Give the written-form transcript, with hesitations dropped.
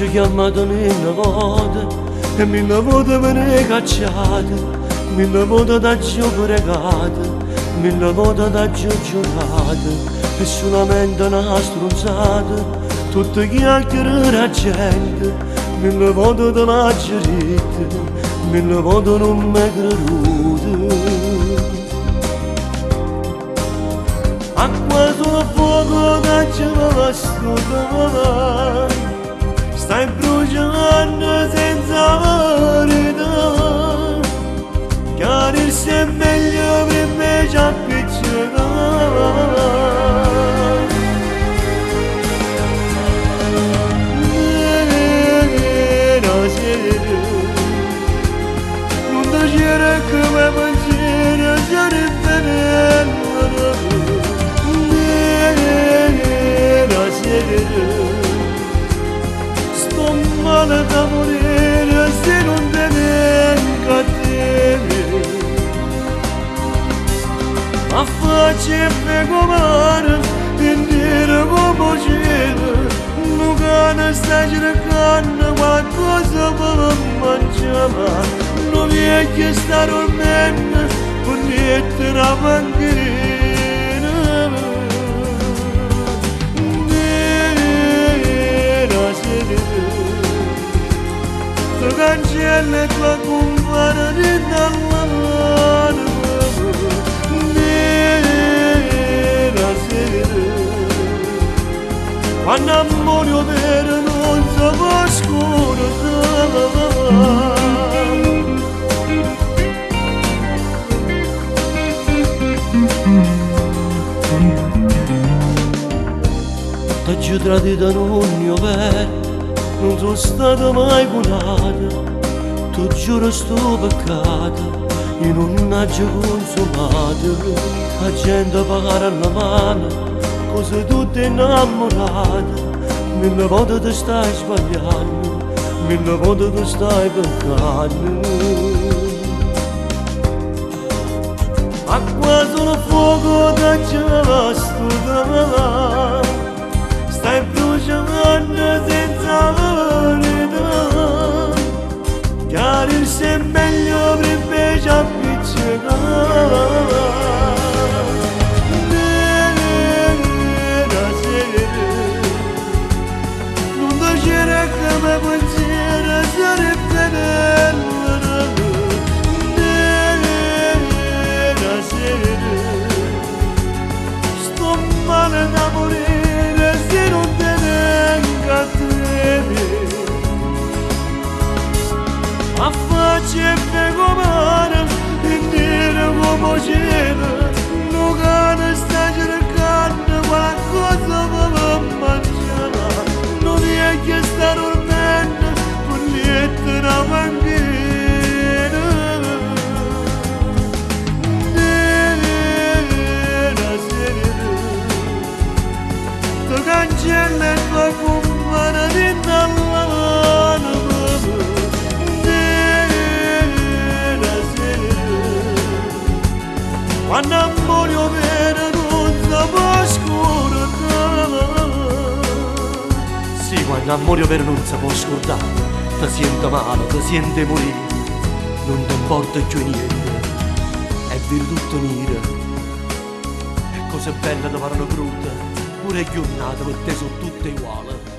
ci chiamato mille volte e mille volte me ne cacciate, mille volte da giù pregate, mille volte da giù giurate e solamente una stronzata, tutte chiacchiere la gente, mille volte te l'ha gerita, mille volte non mi creduto. Acqua sul fuoco che ci va studiare, stai bruciando senza verità, chiarirsi è meglio per me ci appiccicare. Non ti c'era come pensiero, sarebbe bello. Sto male da morire se non te venga a te. A faccia e comare, intera come cielo, non cane sta cercando qualcosa per mangiare, non riesce a stare dormendo per niente la panchina. Tu cancelli tua compagna dall'anno nera sera, quando amore vero non si può scordare. T'ho già tradito non io vero, non sono stato mai buonato, tu giuro sto peccato, io non ho consumato, la gente pagare alla mano, cose tutte innamorate, mille volte ti stai sbagliando, mille volte ti stai peccando. Acqua sul fuoco che ci va studiare, stai bruciando senza verità, chiarirsi è meglio per me ci appiccicare. Nera sera, non ti c'era come pensiero, sarebbe bello. Nera sera, sto male da morire se non te venga a te. A faccia e comare, intera come cielo, non cane sta cercando qualcosa per mangiare, non riesce a stare dormendo per niente la panchina. Nera sera, tu cancelli tua compagna dall'anno. Quando amore vero non si può scordare. Sì, quando amore vero non si può scordare, ti senti male, ti senti morire, non ti importa più niente, è vero tutto nero, è cose belle da parlano brutte, pure giornate per te sono tutte uguali.